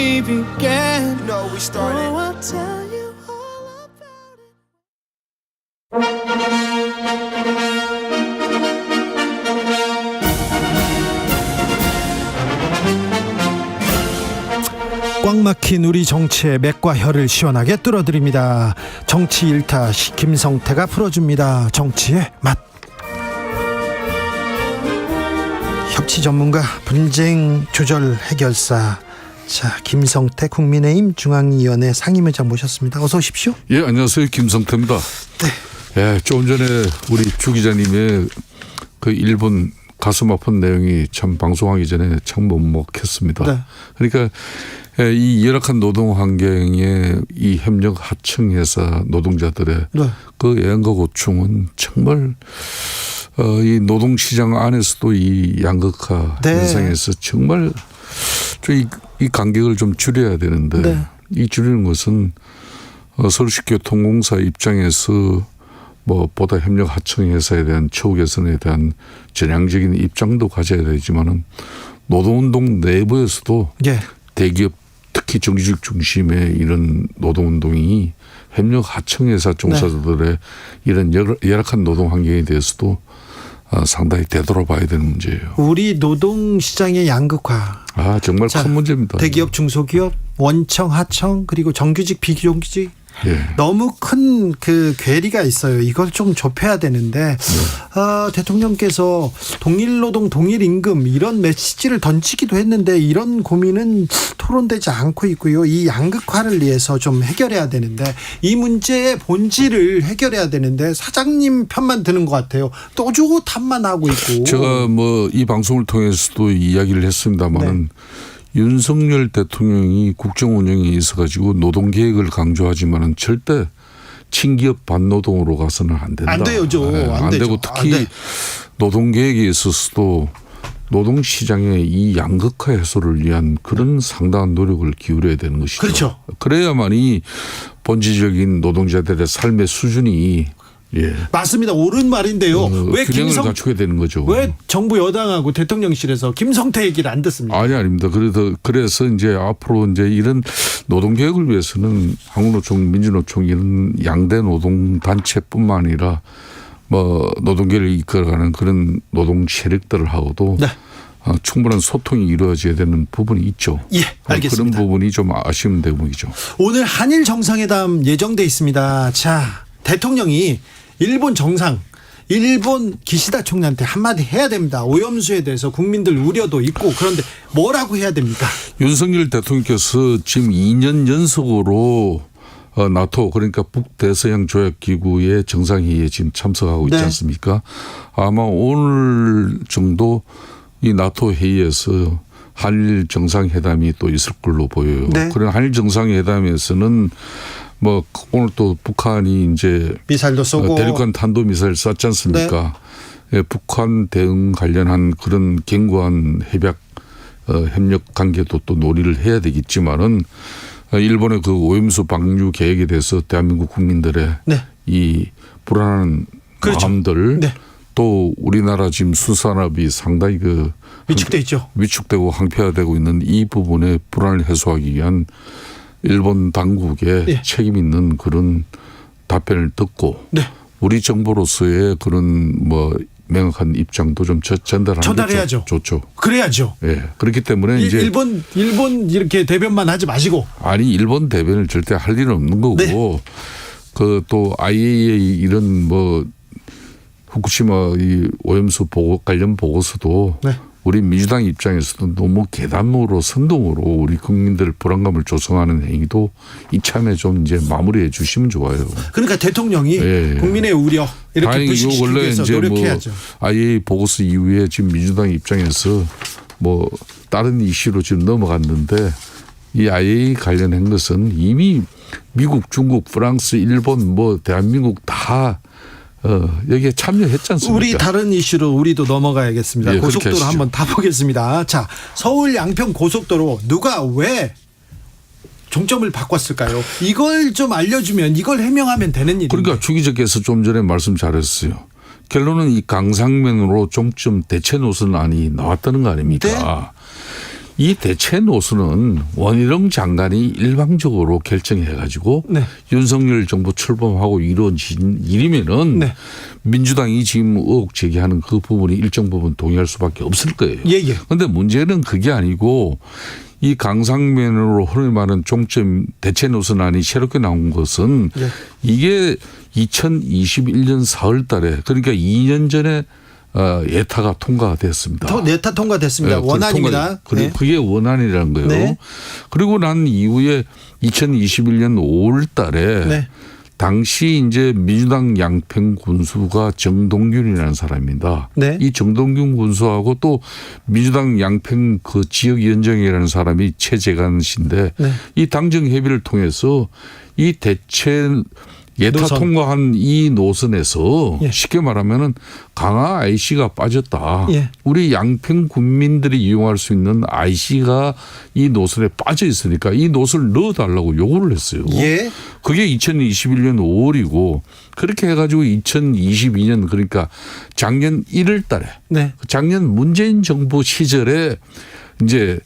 we began. No, we started. Oh, I'll tell you all about it. 꽉 막힌 우리 정치의 맥과 혀를 시원하게 뚫어드립니다. 정치 일타 김성태가 풀어줍니다. 정치의 맛. 협치 전문가, 분쟁 조절 해결사, 자, 김성태 국민의힘 중앙위원회 상임위원장 모셨습니다. 어서 오십시오. 예, 안녕하세요. 김성태입니다. 네. 예, 조금 전에 우리 주 기자님의 그 일본 가슴 아픈 내용이 참 방송하기 전에 참 먹먹했습니다. 네. 그러니까 이 열악한 노동 환경에 이 협력 하청회사 노동자들의 네. 그 애환과 고충은 정말 이 노동시장 안에서도 이 양극화 네. 현상에서 정말 이 간격을 좀 줄여야 되는데 네. 이 줄이는 것은 서울시교통공사 입장에서 뭐 보다 협력 하청회사에 대한 처우 개선에 대한 전향적인 입장도 가져야 되지만은 노동운동 내부에서도 예. 대기업 특히 정규직 중심의 이런 노동운동이 협력 하청회사 종사자들의 이런 열악한 노동 환경에 대해서도 상당히 되돌아봐야 되는 문제예요. 우리 노동시장의 양극화. 정말 자, 큰 문제입니다. 대기업, 중소기업, 원청, 하청, 그리고 정규직, 비정규직. 예. 너무 큰 그 괴리가 있어요. 이걸 좀 좁혀야 되는데 대통령께서 동일노동, 동일임금 이런 메시지를 던지기도 했는데 이런 고민은 토론되지 않고 있고요. 이 양극화를 위해서 좀 해결해야 되는데 이 문제의 본질을 해결해야 되는데 사장님 편만 드는 것 같아요. 또주 탓만 하고 있고. 제가 뭐 이 방송을 통해서도 이야기를 했습니다만은 윤석열 대통령이 국정 운영에 있어가지고 노동 계획을 강조하지만은 절대 친기업 반노동으로 가서는 안 된다. 안 돼요죠. 안 되죠. 되고 특히 노동 계획에 있어서도 노동 시장의 이 양극화 해소를 위한 그런 상당한 노력을 기울여야 되는 것이죠. 그렇죠. 그래야만이 본질적인 노동자들의 삶의 수준이 맞습니다. 옳은 말인데요. 왜 균형을 갖추게 되는 거죠. 왜 정부 여당하고 대통령실에서 김성태 얘기를 안 듣습니까? 아닙니다. 그래서 이제 앞으로 이제 이런 노동 개혁을 위해서는 한국노총, 민주노총 이런 양대 노동 단체뿐만 아니라 뭐 노동 개혁을 이끌어가는 그런 노동 세력들을 하고도 충분한 소통이 이루어져야 되는 부분이 있죠. 예, 알겠습니다. 그런 부분이 좀 아쉬운 대목이죠. 오늘 한일 정상회담 예정돼 있습니다. 자, 대통령이 일본 정상, 일본 기시다 총리한테 한마디 해야 됩니다. 오염수에 대해서 국민들 우려도 있고 그런데 뭐라고 해야 됩니까? 윤석열 대통령께서 지금 2년 연속으로 나토 그러니까 북대서양 조약기구의 정상회의에 지금 참석하고 있지 않습니까? 아마 오늘 정도 이 나토 회의에서 한일 정상회담이 또 있을 걸로 보여요. 그런 한일 정상회담에서는 뭐 오늘 또 북한이 이제 미사일도 쏘고 대륙간 탄도미사일 쐈지 않습니까? 북한 대응 관련한 그런 견고한 협력 관계도 또 논의를 해야 되겠지만은 일본의 그 오염수 방류 계획에 대해서 대한민국 국민들의 이 불안한 마음들 또 우리나라 지금 수산업이 상당히 그 위축돼 있죠. 위축되고 항폐화되고 있는 이 부분의 불안을 해소하기 위한 일본 당국의 책임 있는 그런 답변을 듣고 우리 정부로서의 그런 뭐 명확한 입장도 좀 전달해야죠. 좋죠. 그래야죠. 그렇기 때문에 이제 일본 이렇게 대변만 하지 마시고 일본 대변을 절대 할 일은 없는 거고 그 또 IAEA 이런 뭐 후쿠시마 이 오염수 관련 보고서도 우리 민주당 입장에서도 너무 계단으로 선동으로 우리 국민들 불안감을 조성하는 행위도 이참에 좀 이제 마무리해 주시면 좋아요. 그러니까 대통령이 국민의 우려 이렇게 불식시키기 위해서 노력해야죠. 뭐 IA 보고서 이후에 지금 민주당 입장에서 뭐 다른 이슈로 지금 넘어갔는데 이 IA 관련한 것은 이미 미국, 중국, 프랑스, 일본 뭐 대한민국 다 여기에 참여했지 않습니까? 우리 다른 이슈로 우리도 넘어가야겠습니다. 고속도로 한번 다 보겠습니다. 자, 서울 양평 고속도로 누가 왜 종점을 바꿨을까요? 이걸 좀 알려주면 이걸 해명하면 되는 일입니다. 그러니까 주 기자께서 좀 전에 말씀 잘했어요. 결론은 이 강상면으로 종점 대체 노선안이 나왔다는 거 아닙니까? 이 대체 노선은 원희룡 장관이 일방적으로 결정해가지고 네. 윤석열 정부 출범하고 이루어진 일이면은 네. 민주당이 지금 의혹 제기하는 그 부분이 일정 부분 동의할 수밖에 없을 거예요. 예. 그런데 문제는 그게 아니고 이 강상면으로 흔히 말하는 종점 대체 노선안이 새롭게 나온 것은 예. 이게 2021년 4월 달에 그러니까 2년 전에 예타가 통과가 됐습니다. 예타 통과됐습니다. 네, 원안입니다. 그리고 네. 그게 원안이라는 거예요. 네. 그리고 난 이후에 2021년 5월 달에 네. 당시 이제 민주당 양평 군수가 정동균이라는 사람입니다. 네. 이 정동균 군수하고 또 민주당 양평 그 지역위원장이라는 사람이 최재관 씨인데 네. 이 당정 협의를 통해서 이 대체 예타 노선. 통과한 이 노선에서 예. 쉽게 말하면은 강화 IC가 빠졌다. 예. 우리 양평 군민들이 이용할 수 있는 IC가 이 노선에 빠져 있으니까 이 노선을 넣어달라고 요구를 했어요. 예. 그게 2021년 5월이고 그렇게 해가지고 2022년 그러니까 작년 1월 달에 네. 작년 문재인 정부 시절에 이제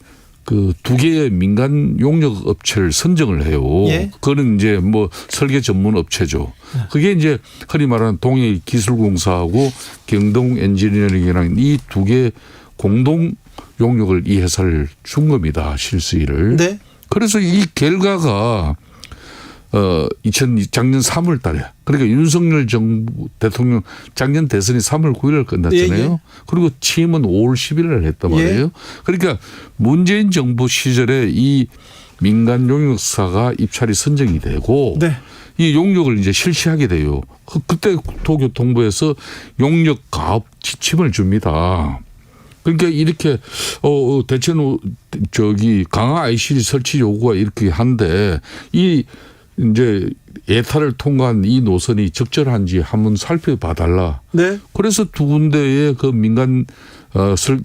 그 두 개의 민간 용역 업체를 선정을 해요. 예. 그거는 이제 뭐 설계 전문 업체죠. 그게 이제 흔히 말하는 동해기술공사하고 경동 엔지니어링이라는 이 두 개 공동 용역을 이 회사를 준 겁니다. 실수일을. 네. 그래서 이 결과가 작년 3월 달에 그러니까 윤석열 정부 대통령 작년 대선이 3월 9일에 끝났잖아요. 예. 그리고 취임은 5월 10일에 했단 말이에요. 예. 그러니까 문재인 정부 시절에 이 민간 용역사가 입찰이 선정이 되고 네. 이 용역을 이제 실시하게 돼요. 그때 국토교통부에서 용역 가업 지침을 줍니다. 그러니까 이렇게 대체 강화 IC 설치 요구가 이렇게 한데 이 이제 예타를 통과한 이 노선이 적절한지 한번 살펴봐달라. 네. 그래서 두 군데의 그 민간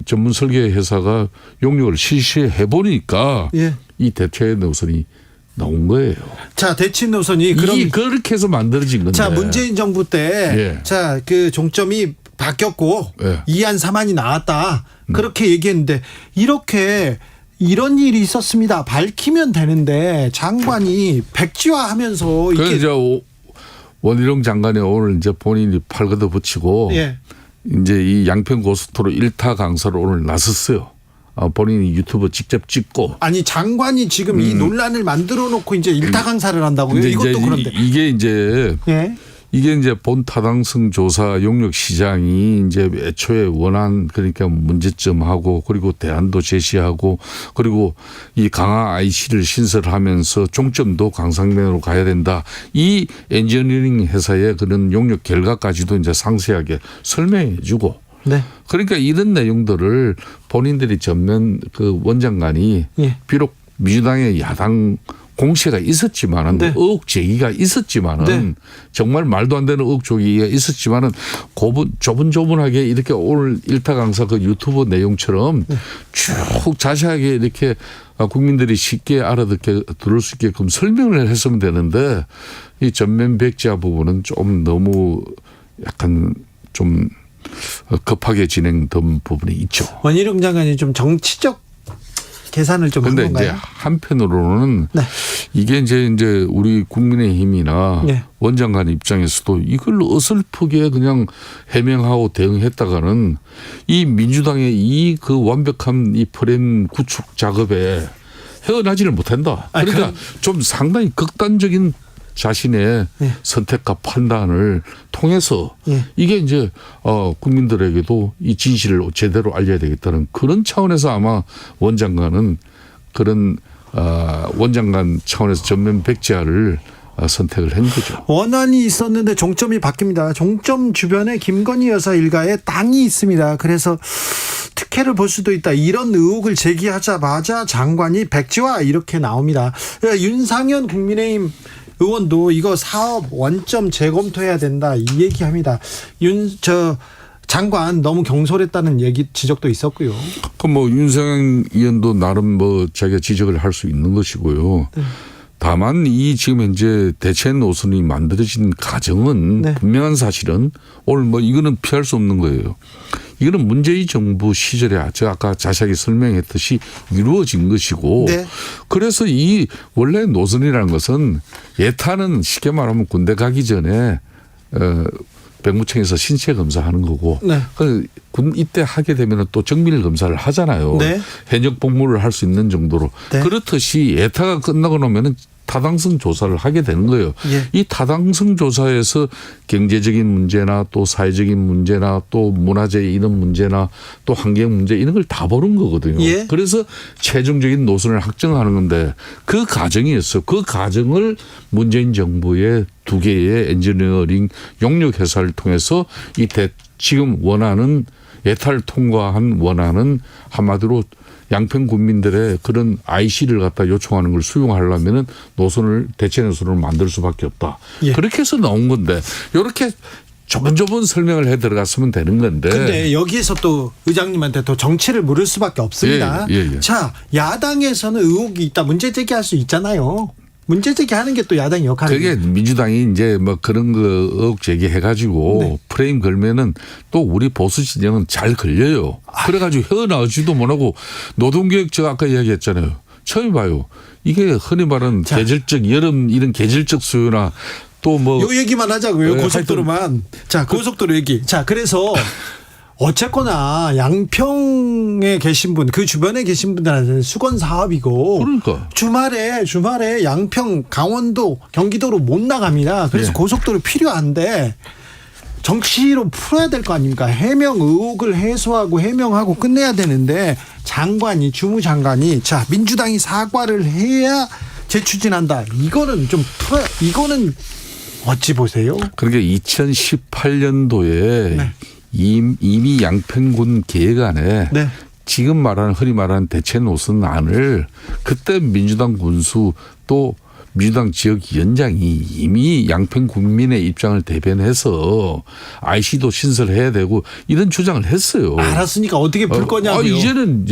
전문 설계 회사가 용역을 실시해 보니까 예. 이 대체 노선이 나온 거예요. 자, 대치 노선이 이게 그렇게 해서 만들어진 건데. 자, 문재인 정부 때 예. 자, 그 종점이 바뀌었고 예. 2안 3안이 나왔다. 그렇게 얘기했는데 이런 일이 있었습니다. 밝히면 되는데 장관이 백지화하면서 그래서 이게 이제 원희룡 장관이 오늘 이제 본인이 팔 걷어 붙이고 예. 이제 이 양평 고속도로 1타 강사로 오늘 나섰어요. 본인이 유튜브 직접 찍고. 아니 장관이 지금 이 논란을 만들어 놓고 이제 일타 강사를 한다고요? 근데 이것도 이제 그런데. 이게 이제 본 타당성 조사 용역 시장이 이제 애초에 원한 그러니까 문제점하고 그리고 대안도 제시하고 그리고 이 강화 IC를 신설하면서 종점도 강상면으로 가야 된다. 이 엔지니어링 회사의 그런 용역 결과까지도 이제 상세하게 설명해 주고 네. 그러니까 이런 내용들을 본인들이 전면 그 원장관이 예. 비록 민주당의 야당 공세가 있었지만은 네. 의혹 제기가 있었지만은 네. 정말 말도 안 되는 의혹 제기가 있었지만은 조분조분하게 이렇게 오늘 일타 강사 그 유튜브 내용처럼 쭉 자세하게 이렇게 국민들이 쉽게 알아듣게 들을 수 있게끔 설명을 했으면 되는데 이 전면 백지화 부분은 좀 너무 약간 좀 급하게 진행된 부분이 있죠. 원희룡 장관이 좀 정치적 계산을 좀 한 그런데 이제 건가요? 한편으로는 네. 이게 이제 우리 국민의힘이나 네. 원장관 입장에서도 이걸 어설프게 그냥 해명하고 대응했다가는 이 민주당의 이 그 완벽한 이 프레임 구축 작업에 헤어나지를 못한다. 그러니까 좀 상당히 극단적인 자신의 예. 선택과 판단을 통해서 예. 이게 이제 국민들에게도 이 진실을 제대로 알려야 되겠다는 그런 차원에서 아마 원장관은 그런 원장관 차원에서 전면 백지화를 선택을 한 거죠. 원안이 있었는데 종점이 바뀝니다. 종점 주변에 김건희 여사 일가의 땅이 있습니다. 그래서 특혜를 볼 수도 있다. 이런 의혹을 제기하자마자 장관이 백지화 이렇게 나옵니다. 윤상현 국민의힘 의원도 이거 사업 원점 재검토해야 된다 이 얘기합니다. 장관 너무 경솔했다는 얘기 지적도 있었고요. 그 뭐 윤상현 의원도 나름 뭐 자기가 지적을 할 수 있는 것이고요. 네. 다만 이 지금 현재 대체 노선이 만들어진 과정은 네. 분명한 사실은 오늘 뭐 이거는 피할 수 없는 거예요. 이거는 문재인 정부 시절에 제가 아까 자세하게 설명했듯이 이루어진 것이고 네. 그래서 이 원래 노선이라는 것은 예타는 쉽게 말하면 군대 가기 전에 백무청에서 신체 검사하는 거고 네. 군 입대 하게 되면 또 정밀 검사를 하잖아요. 네. 현역 복무를 할 수 있는 정도로. 네. 그렇듯이 예타가 끝나고 나면은 타당성 조사를 하게 되는 거예요. 예. 이 타당성 조사에서 경제적인 문제나 또 사회적인 문제나 또 문화재 이런 문제나 또 환경 문제 이런 걸 다 보는 거거든요. 예. 그래서 최종적인 노선을 확정하는 건데 그 과정이었어요. 그 과정을 문재인 정부의 2개의 엔지니어링 용역 회사를 통해서 지금 원하는 예타를 통과한 원하는 한마디로 양평 군민들의 그런 IC를 갖다 요청하는 걸 수용하려면은 대체 노선을 만들 수밖에 없다. 예. 그렇게 해서 나온 건데 이렇게 조곤조곤 설명을 해 들어갔으면 되는 건데. 근데 여기에서 또 의장님한테 또 정치를 물을 수밖에 없습니다. 예. 자, 야당에서는 의혹이 있다. 문제 제기할 수 있잖아요. 문제 제기하는 게 또 야당 역할이에요. 그게 민주당이 이제 뭐 그런 거 의혹 제기해가지고 네. 프레임 걸면은 또 우리 보수 진영은 잘 걸려요. 그래가지고 헤어나오지도 못하고 노동개혁 제가 아까 이야기했잖아요. 처음 봐요. 이게 흔히 말하는 계절적 여름 이런 계절적 수요나 또 뭐 요 얘기만 하자고요. 네, 고속도로만. 자, 고속도로 얘기. 자, 그래서 어쨌거나 양평에 계신 분, 그 주변에 계신 분들한테는 수건 사업이고. 그러니까. 주말에 양평, 강원도, 경기도로 못 나갑니다. 그래서 네. 고속도로 필요한데 정치로 풀어야 될 거 아닙니까? 해명 의혹을 해소하고 해명하고 끝내야 되는데 주무장관이 자, 민주당이 사과를 해야 재추진한다. 이거는 이거는 어찌 보세요? 그러니까 2018년도에 네. 이미 양평군 계획안에 네. 지금 흔히 말하는 대체 노선안을 그때 민주당 군수 또 민주당 지역위원장이 이미 양평 국민의 입장을 대변해서 IC도 신설해야 되고 이런 주장을 했어요. 알았으니까 어떻게 풀 거냐고요. 이제는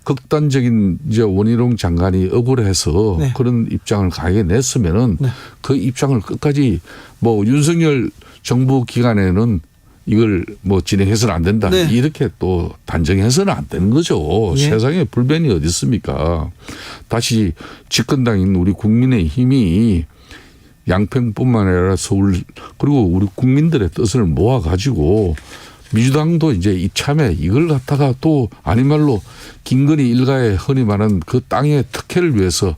극단적인 원희룡 장관이 억울해서 네. 그런 입장을 강하게 냈으면은 네. 그 입장을 끝까지 윤석열 정부 기간에는 이걸 진행해서는 안 된다. 네. 이렇게 또 단정해서는 안 되는 거죠. 예. 세상에 불변이 어디 있습니까? 다시 집권당인 우리 국민의힘이 양평뿐만 아니라 서울 그리고 우리 국민들의 뜻을 모아가지고 민주당도 이제 이참에 이걸 갖다가 또 아닌 말로 김건희 일가의 흔히 말하는 그 땅의 특혜를 위해서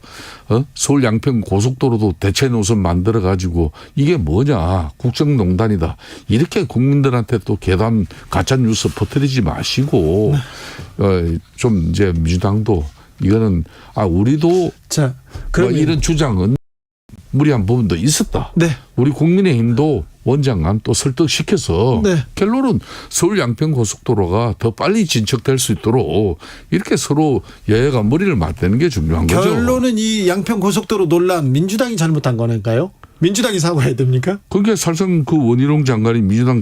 서울 양평 고속도로도 대체 노선 만들어 가지고 이게 뭐냐 국정농단이다 이렇게 국민들한테 또 괴담 가짜 뉴스 퍼뜨리지 마시고 좀 이제 민주당도 이거는 우리도 자, 그럼 이런 주장은 무리한 부분도 있었다. 네. 우리 국민의힘도 원장관 또 설득시켜서 네. 결론은 서울 양평 고속도로가 더 빨리 진척될 수 있도록 이렇게 서로 여야가 머리를 맞대는 게 중요한 거죠. 결론은 이 양평 고속도로 논란 민주당이 잘못한 거니까요? 민주당이 사과해야 됩니까? 그게 사실상 그 원희룡 장관이 민주당이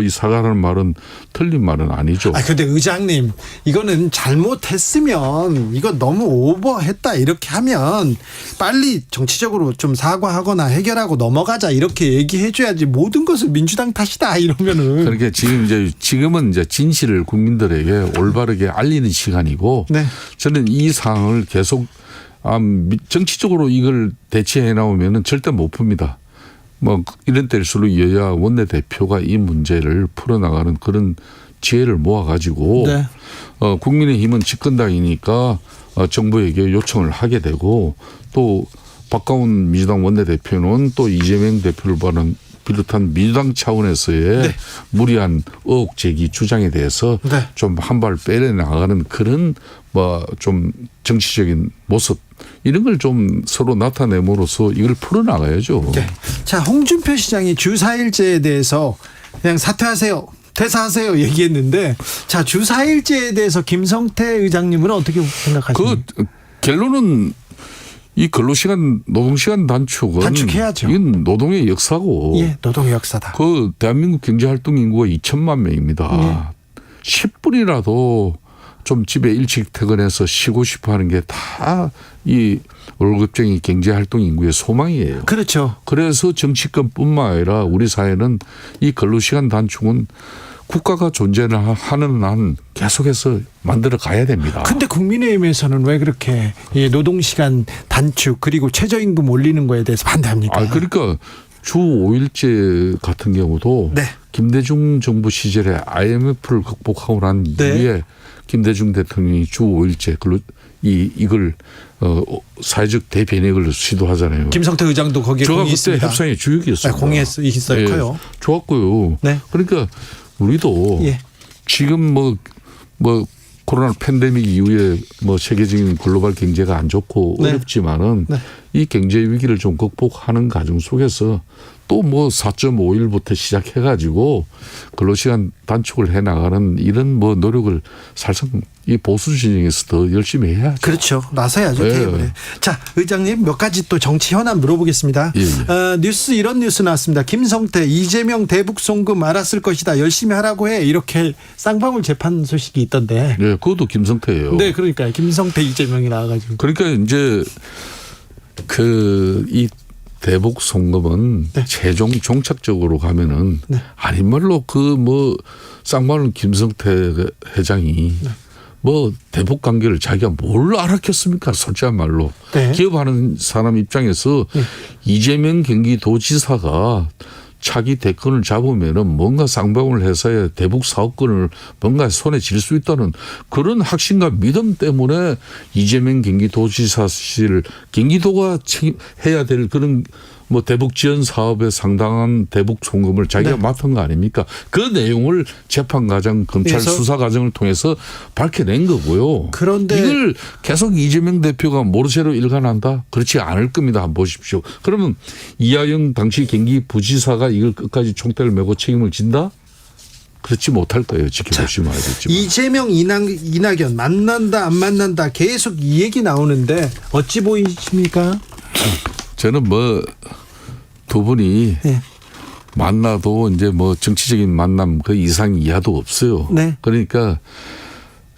이 사과하는 말은 틀린 말은 아니죠. 근데 의장님, 이거는 잘못했으면 이거 너무 오버했다 이렇게 하면 빨리 정치적으로 좀 사과하거나 해결하고 넘어가자 이렇게 얘기해줘야지 모든 것을 민주당 탓이다 이러면은. 그러니까 지금은 진실을 국민들에게 올바르게 알리는 시간이고 네. 저는 이 상황을 계속 정치적으로 이걸 대체해 나오면은 절대 못 풉니다. 이런 때일수록 여야 원내대표가 이 문제를 풀어나가는 그런 지혜를 모아가지고 네. 국민의힘은 집권당이니까 정부에게 요청을 하게 되고 또 박가운 민주당 원내대표는 또 이재명 대표를 비롯한 민주당 차원에서의 네. 무리한 의혹 제기 주장에 대해서 네. 좀 한 발 빼내나가는 그런 좀 정치적인 모습 이런 걸 좀 서로 나타내므로써 이걸 풀어나가야죠. 네. 자, 홍준표 시장이 주 4일제에 대해서 그냥 사퇴하세요. 퇴사하세요 얘기했는데 자, 주 4일제에 대해서 김성태 의장님은 어떻게 생각하십니까? 결론은 이 근로시간 노동시간 단축해야죠. 이건 노동의 역사고. 예, 노동의 역사다. 대한민국 경제활동 인구가 2천만 명입니다. 예. 10분이라도 좀 집에 일찍 퇴근해서 쉬고 싶어 하는 게 다 이 월급쟁이 경제활동 인구의 소망이에요. 그렇죠. 그래서 정치권뿐만 아니라 우리 사회는 이 근로시간 단축은 국가가 존재하는 한 계속해서 만들어 가야 됩니다. 근데 국민의힘에서는 왜 그렇게 이 노동시간 단축 그리고 최저임금 올리는 거에 대해서 반대합니까? 그러니까 주 5일제 같은 경우도 네. 김대중 정부 시절에 IMF를 극복하고 난 네. 이후에 김대중 대통령이 주 5일제 이걸 사회적 대변혁을 시도하잖아요. 김성태 의장도 거기에 제가 그때 공의했습니다. 협상의 주역이었어요. 공의했어요. 커요. 좋았고요. 네. 그러니까 우리도 예. 지금 뭐 코로나 팬데믹 이후에 뭐 세계적인 글로벌 경제가 안 좋고 네. 어렵지만은 네. 이 경제 위기를 좀 극복하는 과정 속에서 또 뭐 4.5일부터 시작해가지고 근로시간 단축을 해나가는 이런 뭐 노력을 사실상 이 보수 진영에서 더 열심히 해야죠. 그렇죠. 나서야죠. 예. 테이블에. 자, 의장님 몇 가지 또 정치 현안 물어보겠습니다. 예. 뉴스 이런 뉴스 나왔습니다. 김성태 이재명 대북 송금 알았을 것이다. 열심히 하라고 해. 이렇게 쌍방울 재판 소식이 있던데. 네, 그것도 김성태예요. 네, 그러니까 김성태 이재명이 나와가지고. 그러니까 이제 이 대북 송금은 네. 최종 종착적으로 가면은 네. 아닌 말로 쌍방울 김성태 회장이 네. 뭐 대북 관계를 자기가 뭘 알았겠습니까? 솔직한 말로. 네. 기업하는 사람 입장에서 네. 이재명 경기도지사가 차기 대권을 잡으면은 뭔가 쌍방울 회사의 대북 사업권을 뭔가 손에 쥘 수 있다는 그런 확신과 믿음 때문에 이재명 경기도지사실 경기도가 해야 될 그런 뭐 대북 지원 사업에 상당한 대북 송금을 자기가 네. 맡은 거 아닙니까? 그 내용을 재판 과정, 검찰 수사 과정을 통해서 밝혀낸 거고요. 그런데 이걸 계속 이재명 대표가 모르쇠로 일관한다? 그렇지 않을 겁니다. 한번 보십시오. 그러면 이하영 당시 경기부지사가 이걸 끝까지 총대를 메고 책임을 진다? 그렇지 못할 거예요. 지켜보시면 알겠지만. 이재명 이낙연 만난다 안 만난다 계속 이 얘기 나오는데 어찌 보이십니까? 저는 두 분이 네. 만나도 이제 정치적인 만남 그 이상 이하도 없어요. 네. 그러니까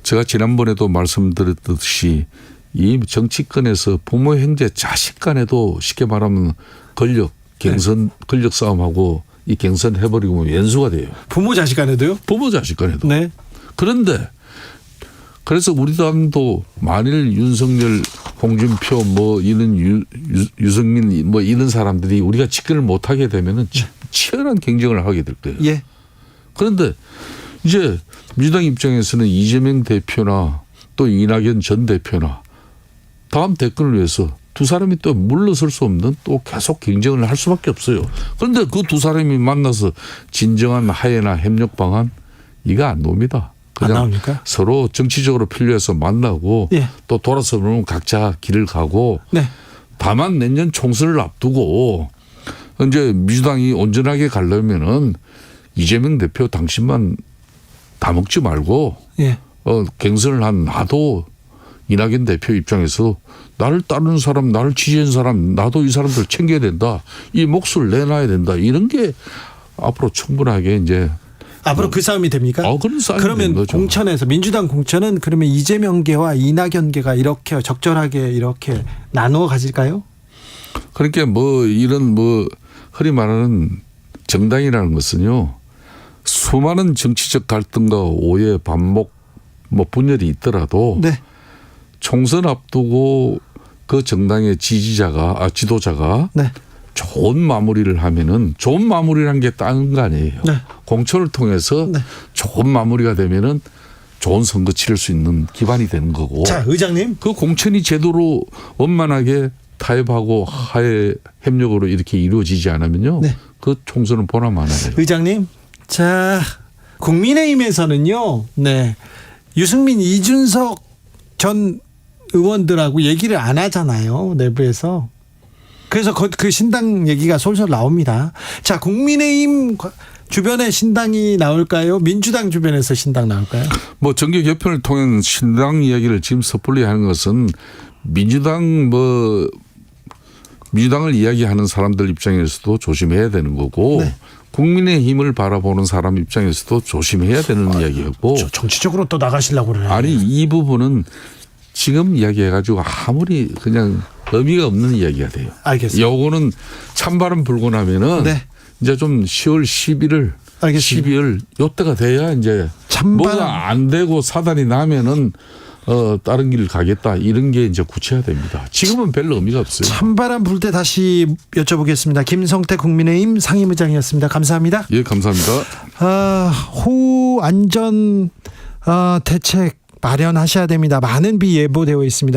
제가 지난번에도 말씀드렸듯이 이 정치권에서 부모, 형제, 자식 간에도 쉽게 말하면 권력 싸움하고 이 경선 해버리고 연수가 돼요. 부모 자식 간에도요? 부모, 자식 간에도. 네. 그런데 그래서 우리 당도 만일 윤석열, 홍준표 이런 유승민 이런 사람들이 우리가 집권을 못하게 되면은 치열한 경쟁을 하게 될 거예요. 예. 그런데 이제 민주당 입장에서는 이재명 대표나 또 이낙연 전 대표나 다음 대권을 위해서 두 사람이 또 물러설 수 없는 또 계속 경쟁을 할 수밖에 없어요. 그런데 그 두 사람이 만나서 진정한 화해나 협력 방안 이거 안 나옵니다. 안 그냥 나옵니까? 서로 정치적으로 필요해서 만나고 예. 또 돌아서 보면 각자 길을 가고 네. 다만 내년 총선을 앞두고 이제 민주당이 온전하게 가려면은 이재명 대표 당신만 다 먹지 말고 예. 경선을 한 나도 이낙연 대표 입장에서 나를 따르는 사람, 나를 지지하는 사람, 나도 이 사람들 챙겨야 된다. 이 몫을 내놔야 된다. 이런 게 앞으로 충분하게 이제 앞으로 그 싸움이 됩니까? 그런 싸움이 그러면 되는 거죠. 공천에서 민주당 공천은 그러면 이재명계와 이낙연계가 이렇게 적절하게 이렇게 나누어 가질까요? 그러니까 이런 흔히 말하는 정당이라는 것은요. 수많은 정치적 갈등과 오해, 반목, 분열이 있더라도 네. 총선 앞두고 그 정당의 지도자가 네. 좋은 마무리를 하면은 좋은 마무리란 게 다른 거 아니에요. 네. 공천을 통해서 네. 좋은 마무리가 되면은 좋은 선거 치를 수 있는 기반이 되는 거고. 자, 의장님. 그 공천이 제대로 원만하게 타협하고 화해 협력으로 이렇게 이루어지지 않으면요. 네. 그 총선은 보나마나요. 의장님. 자, 국민의힘에서는요. 네. 유승민, 이준석 전 의원들하고 얘기를 안 하잖아요. 내부에서. 그래서 그 신당 얘기가 솔솔 나옵니다. 자, 국민의힘 주변에 신당이 나올까요? 민주당 주변에서 신당 나올까요? 정계 개편을 통한 신당 이야기를 지금 섣불리 하는 것은 민주당을 이야기하는 사람들 입장에서도 조심해야 되는 거고 네. 국민의힘을 바라보는 사람 입장에서도 조심해야 되는 이야기였고 정치적으로 또 나가시려고 그러네. 아니 이 부분은 지금 이야기해가지고 아무리 그냥 의미가 없는 이야기가 돼요. 알겠습니다. 요거는 찬바람 불고 나면은 네. 이제 좀 10월 11일 알겠습니다. 12월 요때가 돼야 이제 찬바람. 뭐가 안 되고 사단이 나면은 다른 길 가겠다 이런 게 이제 구체화됩니다. 지금은 별로 의미가 없어요. 찬바람 불 때 다시 여쭤보겠습니다. 김성태 국민의힘 상임의장이었습니다. 감사합니다. 예, 감사합니다. 호우 안전 대책 마련하셔야 됩니다. 많은 비 예보되어 있습니다.